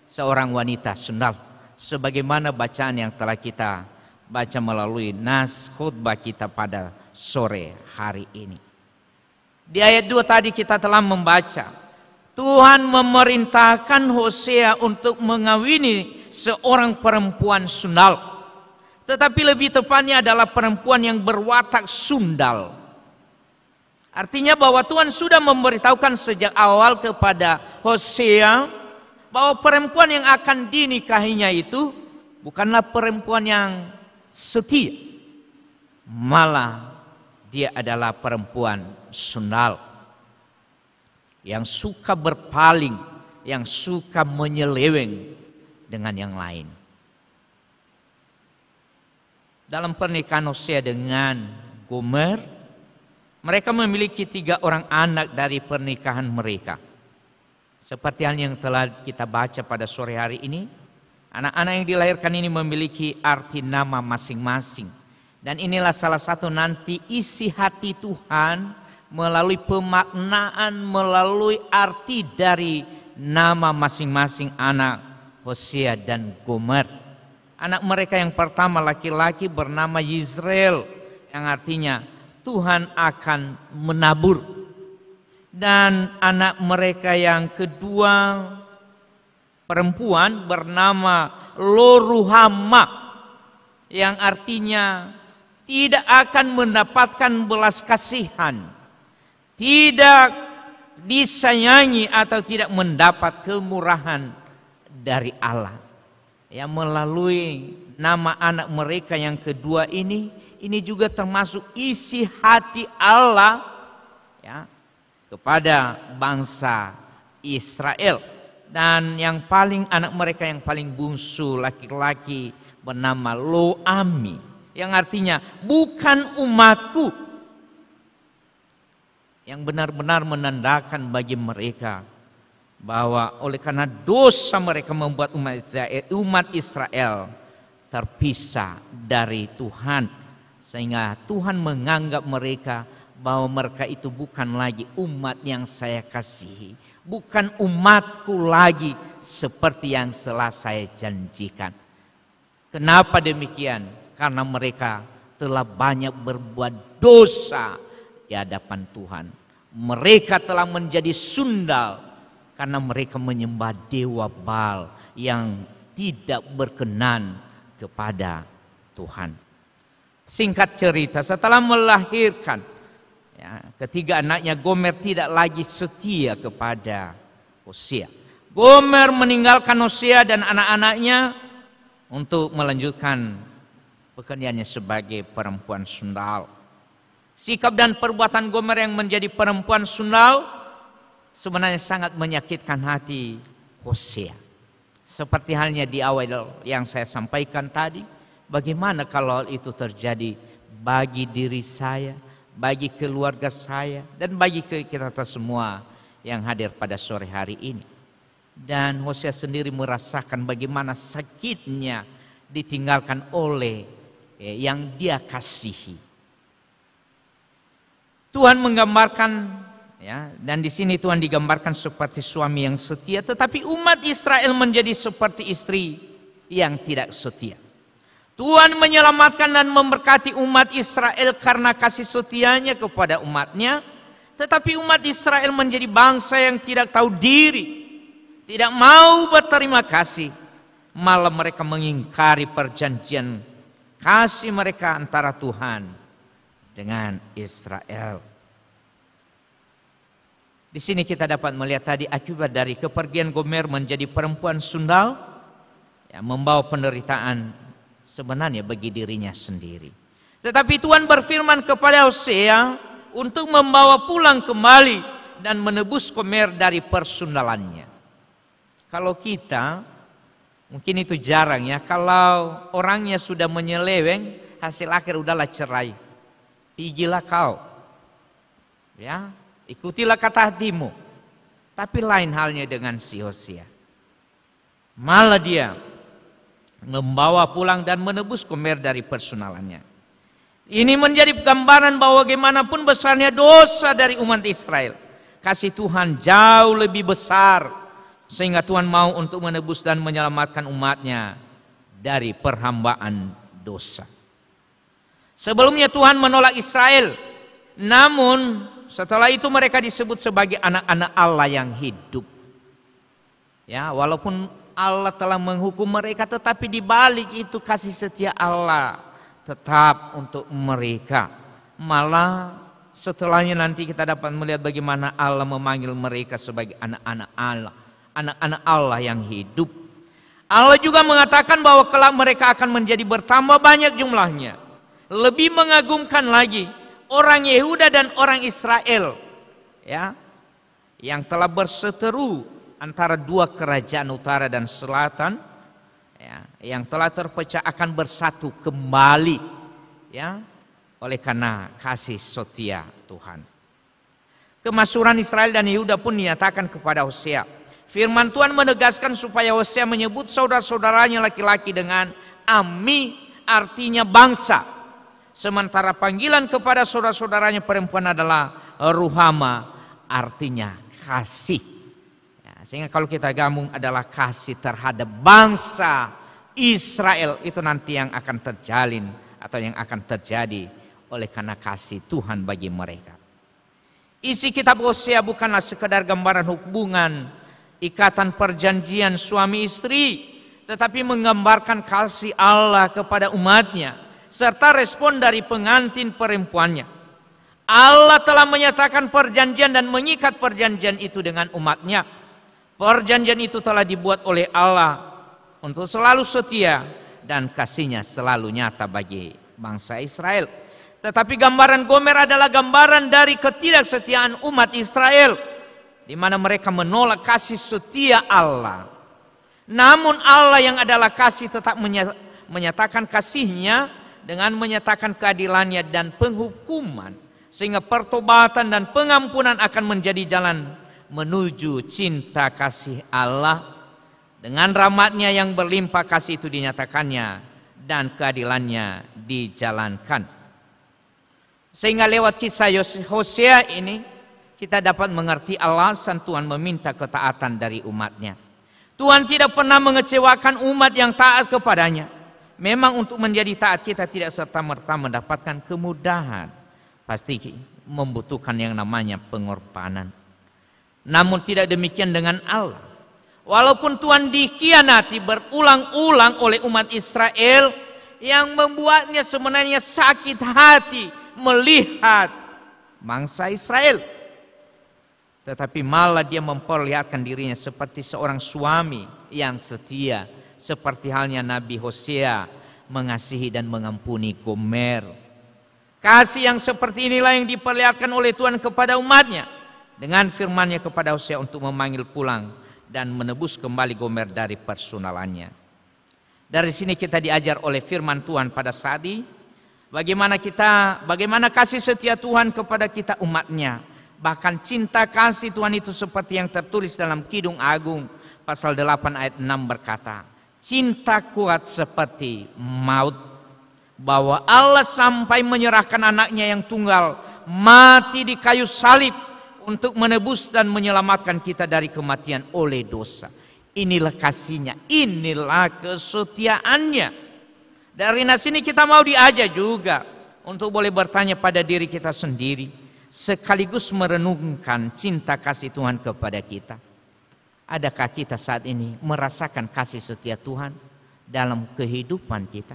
seorang wanita sundal, sebagaimana bacaan yang telah kita baca melalui nas khutbah kita pada sore hari ini. Di ayat 2 tadi kita telah membaca Tuhan memerintahkan Hosea untuk mengawini seorang perempuan sundal. Tetapi lebih tepatnya adalah perempuan yang berwatak sundal. Artinya bahwa Tuhan sudah memberitahukan sejak awal kepada Hosea bahwa perempuan yang akan dinikahinya itu bukanlah perempuan yang setia. Malah dia adalah perempuan sundal, yang suka berpaling, yang suka menyeleweng dengan yang lain. Dalam pernikahan Hosea dengan Gomer, mereka memiliki 3 orang anak dari pernikahan mereka. Seperti yang telah kita baca pada sore hari ini, anak-anak yang dilahirkan ini memiliki arti nama masing-masing. Dan inilah salah satu nanti isi hati Tuhan melalui pemaknaan, melalui arti dari nama masing-masing anak Hosea dan Gomer. Anak mereka yang pertama laki-laki bernama Yizreel, yang artinya Tuhan akan menabur. Dan anak mereka yang kedua perempuan bernama Loruhama, yang artinya tidak akan mendapatkan belas kasihan, tidak disayangi atau tidak mendapat kemurahan dari Allah. Ya, melalui nama anak mereka yang kedua ini juga termasuk isi hati Allah ya kepada bangsa Israel. Dan yang paling anak mereka yang paling bungsu laki-laki bernama Loami, yang artinya bukan umatku, yang benar-benar menandakan bagi mereka bahwa oleh karena dosa mereka membuat umat Israel terpisah dari Tuhan, sehingga Tuhan menganggap mereka bahwa mereka itu bukan lagi umat yang saya kasihi, bukan umatku lagi seperti yang telah saya janjikan. Kenapa demikian? Karena mereka telah banyak berbuat dosa di hadapan Tuhan. Mereka telah menjadi sundal karena mereka menyembah dewa Baal yang tidak berkenan kepada Tuhan. Singkat cerita, setelah melahirkan ketiga anaknya, Gomer tidak lagi setia kepada Hosea. Gomer meninggalkan Hosea dan anak-anaknya untuk melanjutkan pekerjaannya sebagai perempuan sundal. Sikap dan perbuatan Gomer yang menjadi perempuan sundal sebenarnya sangat menyakitkan hati Hosea. Seperti halnya di awal yang saya sampaikan tadi, bagaimana kalau itu terjadi bagi diri saya, bagi keluarga saya, dan bagi kita semua yang hadir pada sore hari ini. Dan Hosea sendiri merasakan bagaimana sakitnya ditinggalkan oleh yang dia kasihi. Tuhan menggambarkan, ya, dan di sini Tuhan digambarkan seperti suami yang setia, tetapi umat Israel menjadi seperti istri yang tidak setia. Tuhan menyelamatkan dan memberkati umat Israel karena kasih setianya kepada umatnya, tetapi umat Israel menjadi bangsa yang tidak tahu diri, tidak mau berterima kasih, malah mereka mengingkari perjanjian kasih mereka antara Tuhan dengan Israel. Di sini kita dapat melihat tadi akibat dari kepergian Gomer menjadi perempuan sundal, ya, membawa penderitaan sebenarnya bagi dirinya sendiri. Tetapi Tuhan berfirman kepada Hosea untuk membawa pulang kembali dan menebus Gomer dari persundalannya. Kalau kita, mungkin itu jarang ya, kalau orangnya sudah menyeleweng, hasil akhir udahlah cerai. Pigilah kau, ya, ikutilah kata hatimu. Tapi lain halnya dengan si Hosea. Malah dia membawa pulang dan menebus Gomer dari persundalannya. Ini menjadi gambaran bahwa bagaimanapun besarnya dosa dari umat Israel, kasih Tuhan jauh lebih besar, sehingga Tuhan mau untuk menebus dan menyelamatkan umatnya dari perhambaan dosa. Sebelumnya Tuhan menolak Israel, namun setelah itu mereka disebut sebagai anak-anak Allah yang hidup. Ya, walaupun Allah telah menghukum mereka, tetapi di balik itu kasih setia Allah tetap untuk mereka. Malah setelahnya nanti kita dapat melihat bagaimana Allah memanggil mereka sebagai anak-anak Allah, anak-anak Allah yang hidup. Allah juga mengatakan bahwa kelak mereka akan menjadi bertambah banyak jumlahnya. Lebih mengagumkan lagi, orang Yehuda dan orang Israel, ya, yang telah berseteru antara dua kerajaan utara dan selatan, ya, yang telah terpecah akan bersatu kembali, ya, oleh karena kasih setia Tuhan. Kemasyhuran Israel dan Yehuda pun dinyatakan kepada Hosea. Firman Tuhan menegaskan supaya Hosea menyebut saudara-saudaranya laki-laki dengan Ami, artinya bangsa. Sementara panggilan kepada saudara-saudaranya perempuan adalah Ruhama, artinya kasih. Ya, sehingga kalau kita gabung adalah kasih terhadap bangsa Israel, itu nanti yang akan terjalin atau yang akan terjadi oleh karena kasih Tuhan bagi mereka. Isi kitab Hosea bukanlah sekedar gambaran hubungan ikatan perjanjian suami istri, tetapi menggambarkan kasih Allah kepada umatnya serta respon dari pengantin perempuannya. Allah telah menyatakan perjanjian dan mengikat perjanjian itu dengan umatnya. Perjanjian itu telah dibuat oleh Allah untuk selalu setia dan kasihnya selalu nyata bagi bangsa Israel. Tetapi gambaran Gomer adalah gambaran dari ketidaksetiaan umat Israel, di mana mereka menolak kasih setia Allah. Namun Allah yang adalah kasih tetap menyatakan kasihnya dengan menyatakan keadilannya dan penghukuman, sehingga pertobatan dan pengampunan akan menjadi jalan menuju cinta kasih Allah. Dengan rahmatnya yang berlimpah kasih itu dinyatakannya dan keadilannya dijalankan. Sehingga lewat kisah Hosea ini kita dapat mengerti alasan Tuhan meminta ketaatan dari umatnya. Tuhan tidak pernah mengecewakan umat yang taat kepadanya. Memang untuk menjadi taat kita tidak serta-merta mendapatkan kemudahan. Pasti membutuhkan yang namanya pengorbanan. Namun tidak demikian dengan Allah. Walaupun Tuhan dikhianati berulang-ulang oleh umat Israel, yang membuatnya sebenarnya sakit hati melihat bangsa Israel. Tetapi malah dia memperlihatkan dirinya seperti seorang suami yang setia, seperti halnya Nabi Hosea mengasihi dan mengampuni Gomer. Kasih yang seperti inilah yang diperlihatkan oleh Tuhan kepada umatnya dengan firman-Nya kepada Hosea untuk memanggil pulang dan menebus kembali Gomer dari persundalannya. Dari sini kita diajar oleh firman Tuhan pada saat ini Bagaimana kasih setia Tuhan kepada kita umatnya. Bahkan cinta kasih Tuhan itu seperti yang tertulis dalam Kidung Agung pasal 8 ayat 6 berkata, cinta kuat seperti maut, bahwa Allah sampai menyerahkan anaknya yang tunggal mati di kayu salib untuk menebus dan menyelamatkan kita dari kematian oleh dosa. Inilah kasihnya, inilah kesetiaannya. Dari nas ini kita mau diajak juga untuk boleh bertanya pada diri kita sendiri, sekaligus merenungkan cinta kasih Tuhan kepada kita. Adakah kita saat ini merasakan kasih setia Tuhan dalam kehidupan kita?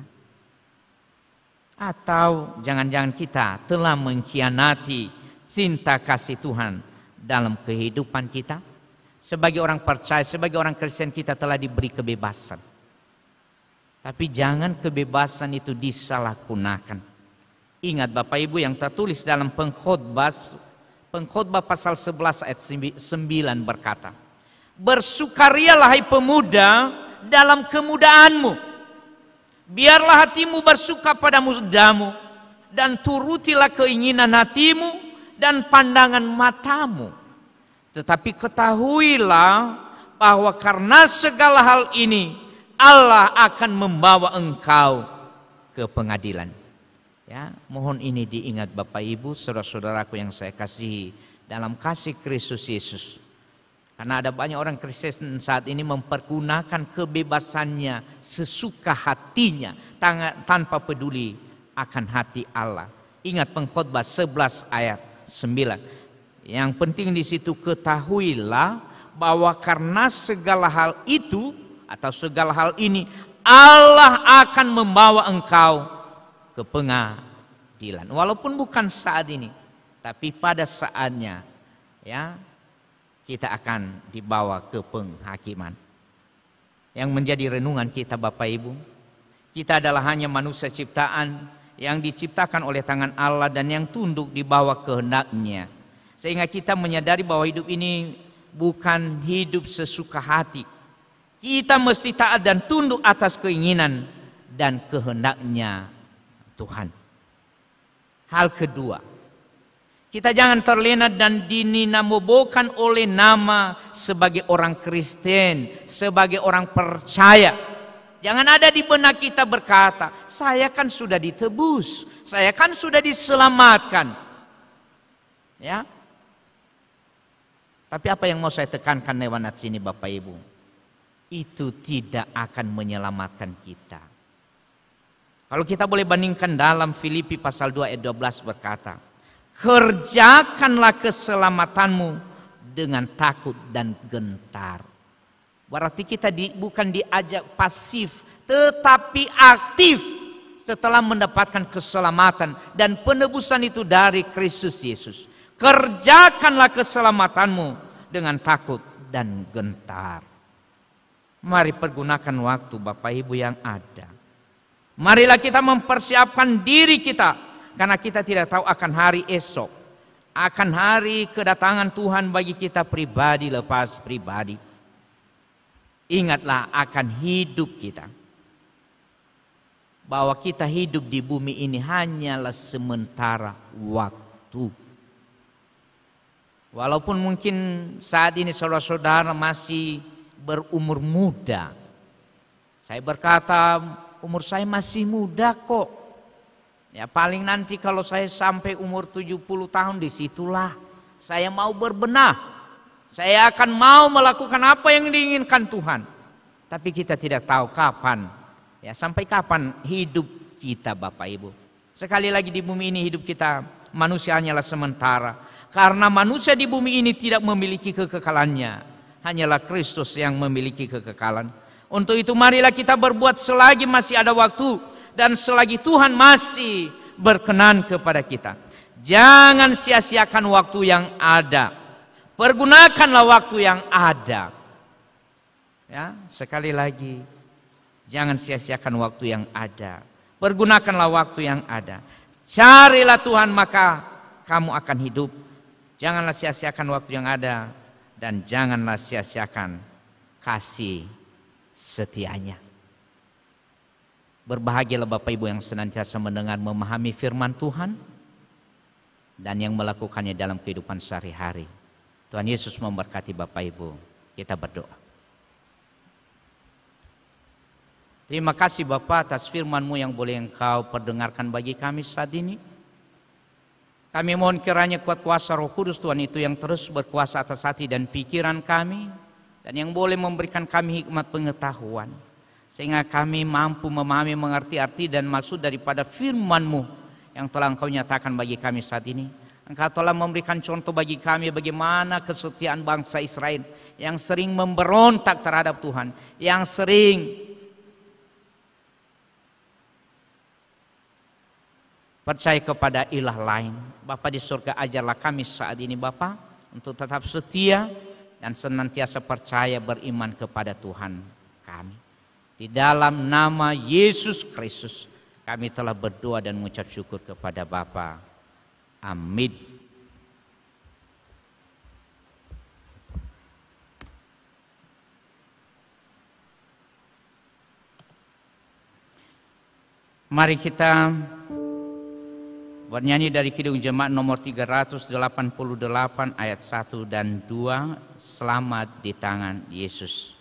Atau jangan-jangan kita telah mengkhianati cinta kasih Tuhan dalam kehidupan kita? Sebagai orang percaya, sebagai orang Kristen kita telah diberi kebebasan. Tapi jangan kebebasan itu disalahgunakan. Ingat Bapak Ibu yang tertulis dalam Pengkhotbah pasal 11 ayat 9 berkata, bersukarialah hai pemuda dalam kemudaanmu. Biarlah hatimu bersuka pada mudamu, dan turutilah keinginan hatimu dan pandangan matamu. Tetapi ketahuilah bahwa karena segala hal ini Allah akan membawa engkau ke pengadilan. Ya, mohon ini diingat Bapak Ibu, saudara-saudaraku yang saya kasihi dalam kasih Kristus Yesus. Karena ada banyak orang Kristen saat ini mempergunakan kebebasannya sesuka hatinya tanpa peduli akan hati Allah. Ingat Pengkhotbah 11 ayat 9. Yang penting di situ, ketahuilah bahwa karena segala hal itu atau segala hal ini Allah akan membawa engkau ke pengadilan. Walaupun bukan saat ini, tapi pada saatnya ya kita akan dibawa ke penghakiman. Yang menjadi renungan kita Bapak Ibu, kita adalah hanya manusia ciptaan yang diciptakan oleh tangan Allah dan yang tunduk di bawah kehendak-Nya. Sehingga kita menyadari bahwa hidup ini bukan hidup sesuka hati. Kita mesti taat dan tunduk atas keinginan dan kehendak-Nya Tuhan. Hal kedua, kita jangan terlena dan dininamobokan oleh nama sebagai orang Kristen, sebagai orang percaya. Jangan ada di benak kita berkata, saya kan sudah ditebus, saya kan sudah diselamatkan. Ya. Tapi apa yang mau saya tekankan lewat sini Bapak Ibu? Itu tidak akan menyelamatkan kita. Kalau kita boleh bandingkan dalam Filipi pasal 2 ayat 12 berkata, kerjakanlah keselamatanmu dengan takut dan gentar. Berarti kita bukan diajak pasif, tetapi aktif setelah mendapatkan keselamatan dan penebusan itu dari Kristus Yesus. Kerjakanlah keselamatanmu dengan takut dan gentar. Mari pergunakan waktu Bapak Ibu yang ada. Marilah kita mempersiapkan diri kita, karena kita tidak tahu akan hari esok, akan hari kedatangan Tuhan bagi kita pribadi lepas pribadi. Ingatlah akan hidup kita, bahwa kita hidup di bumi ini hanyalah sementara waktu. Walaupun mungkin saat ini saudara-saudara masih berumur muda, saya berkata umur saya masih muda kok. Ya paling nanti kalau saya sampai umur 70 tahun, disitulah saya mau berbenah. Saya akan mau melakukan apa yang diinginkan Tuhan. Tapi kita tidak tahu kapan, ya sampai kapan hidup kita Bapak Ibu. Sekali lagi di bumi ini hidup kita manusia hanyalah sementara. Karena manusia di bumi ini tidak memiliki kekekalannya. Hanyalah Kristus yang memiliki kekekalan. Untuk itu marilah kita berbuat selagi masih ada waktu dan selagi Tuhan masih berkenan kepada kita. Jangan sia-siakan waktu yang ada. Pergunakanlah waktu yang ada. Ya, sekali lagi, jangan sia-siakan waktu yang ada. Pergunakanlah waktu yang ada. Carilah Tuhan maka kamu akan hidup. Janganlah sia-siakan waktu yang ada. Dan janganlah sia-siakan kasih setianya. Berbahagialah Bapak Ibu yang senantiasa mendengar, memahami firman Tuhan, dan yang melakukannya dalam kehidupan sehari-hari. Tuhan Yesus memberkati Bapak Ibu. Kita berdoa. Terima kasih Bapa atas firman-Mu yang boleh Engkau perdengarkan bagi kami saat ini. Kami mohon kiranya kuat kuasa Roh Kudus Tuhan itu yang terus berkuasa atas hati dan pikiran kami, dan yang boleh memberikan kami hikmat pengetahuan, sehingga kami mampu memahami, mengerti arti dan maksud daripada firman-Mu yang telah Engkau nyatakan bagi kami saat ini. Engkau telah memberikan contoh bagi kami bagaimana kesetiaan bangsa Israel yang sering memberontak terhadap Tuhan, yang sering percaya kepada ilah lain. Bapa di surga, ajarlah kami saat ini Bapa untuk tetap setia dan senantiasa percaya beriman kepada Tuhan kami. Di dalam nama Yesus Kristus kami telah berdoa dan mengucap syukur kepada Bapa. Amin. Mari kita bernyanyi dari Kidung Jemaat nomor 388 ayat 1 dan 2. Selamat di tangan Yesus.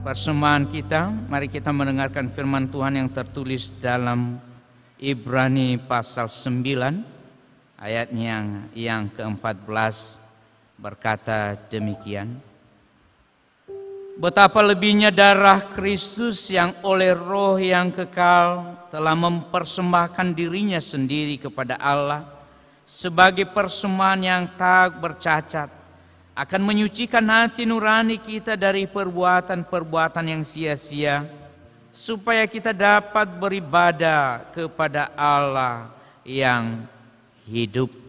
Persembahan kita, mari kita mendengarkan firman Tuhan yang tertulis dalam Ibrani pasal 9 ayatnya yang ke-14 berkata demikian. Betapa lebihnya darah Kristus yang oleh Roh yang kekal telah mempersembahkan dirinya sendiri kepada Allah sebagai persembahan yang tak bercacat, akan menyucikan hati nurani kita dari perbuatan-perbuatan yang sia-sia, supaya kita dapat beribadah kepada Allah yang hidup.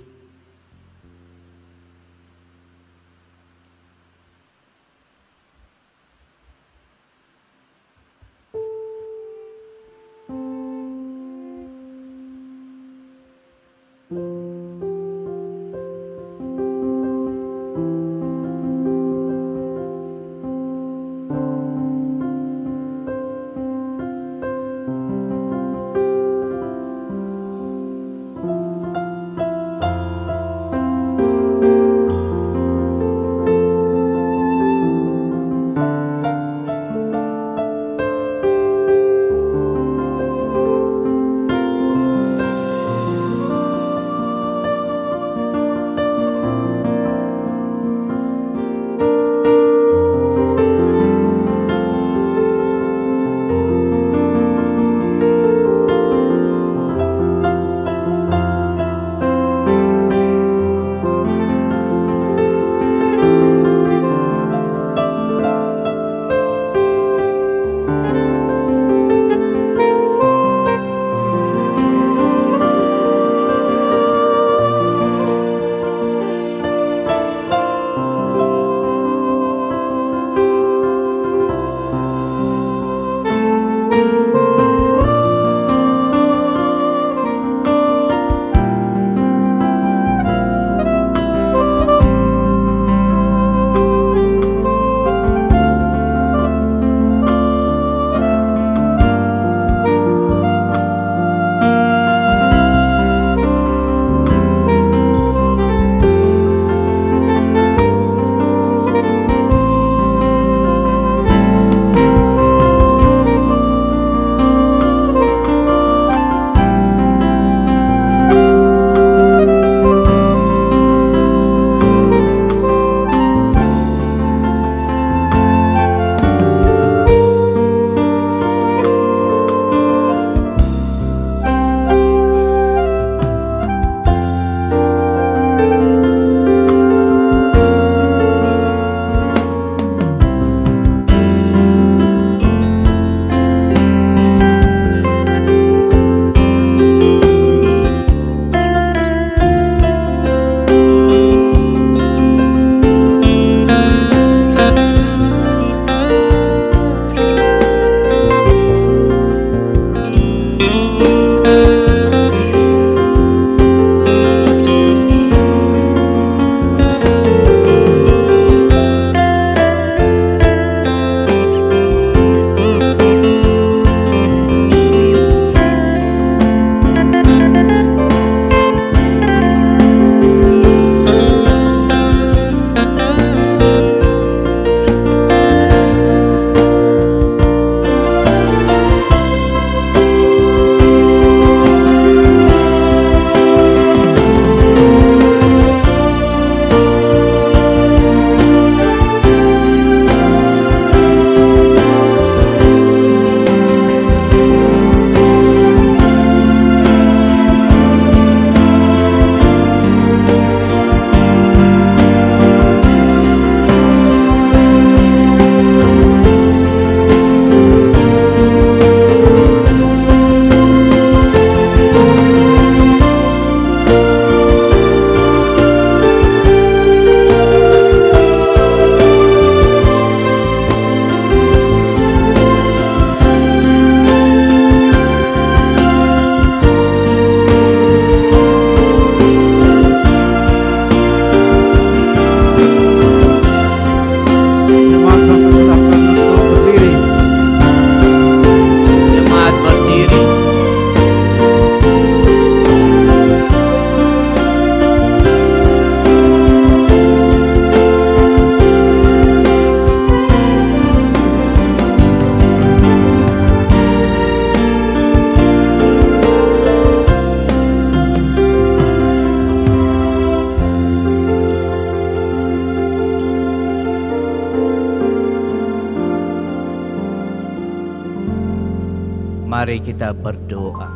Mari kita berdoa.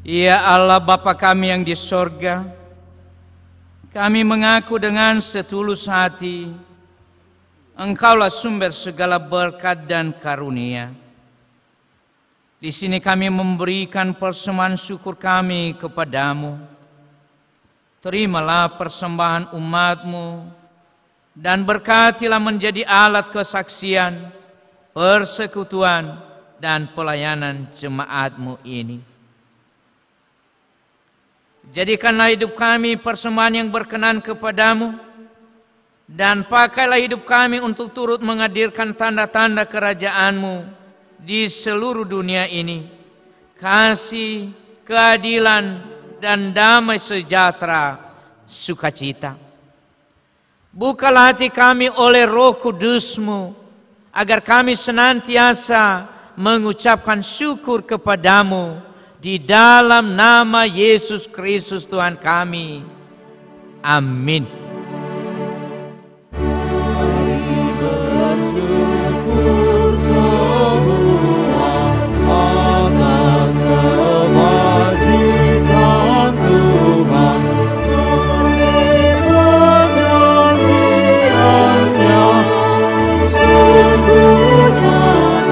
Ya Allah Bapa kami yang di sorga, kami mengaku dengan setulus hati, Engkaulah sumber segala berkat dan karunia. Di sini kami memberikan persembahan syukur kami kepadamu. Terimalah persembahan umat-Mu dan berkatilah menjadi alat kesaksian, persekutuan, dan pelayanan jemaat-Mu ini. Jadikanlah hidup kami persembahan yang berkenan kepadamu, dan pakailah hidup kami untuk turut menghadirkan tanda-tanda kerajaan-Mu di seluruh dunia ini. Kasih, keadilan, dan damai sejahtera, sukacita. Bukalah hati kami oleh Roh Kudus-Mu, agar kami senantiasa mengucapkan syukur kepadamu di dalam nama Yesus Kristus Tuhan kami. Amin. Mari bersyukur semua atas kebajikan Tuhan. Janjiannya sungguh nyata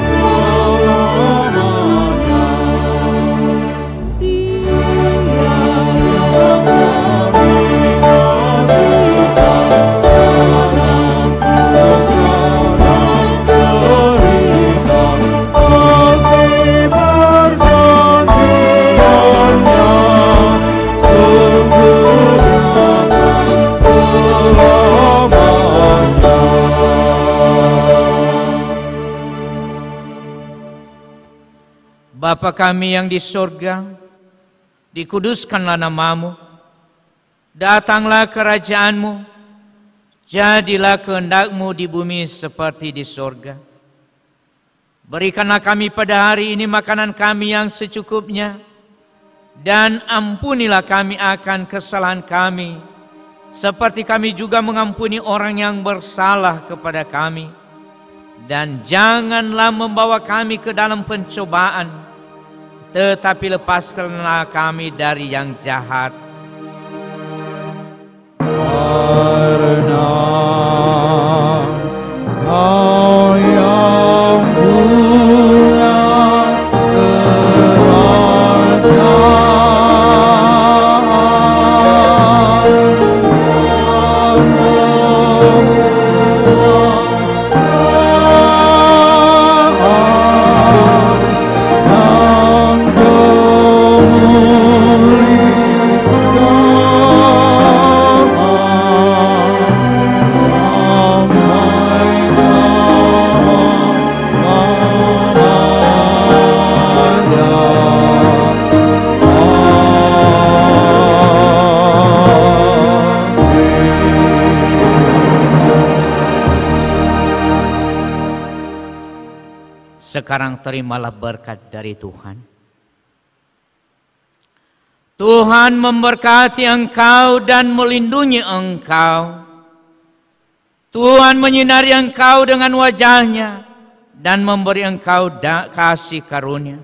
selamanya. Bapa kami yang di sorga, dikuduskanlah namamu, datanglah kerajaan-Mu, jadilah kehendak-Mu di bumi seperti di sorga. Berikanlah kami pada hari ini makanan kami yang secukupnya, dan ampunilah kami akan kesalahan kami, seperti kami juga mengampuni orang yang bersalah kepada kami. Dan janganlah membawa kami ke dalam pencobaan, tetapi lepaskanlah kami dari yang jahat. Karena Kau yang punya Sekarang terimalah berkat dari Tuhan. Tuhan memberkati engkau dan melindungi engkau. Tuhan menyinari engkau dengan wajah-Nya dan memberi engkau kasih karunia.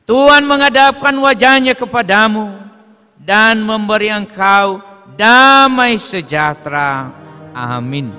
Tuhan menghadapkan wajah-Nya kepadamu dan memberi engkau damai sejahtera. Amin.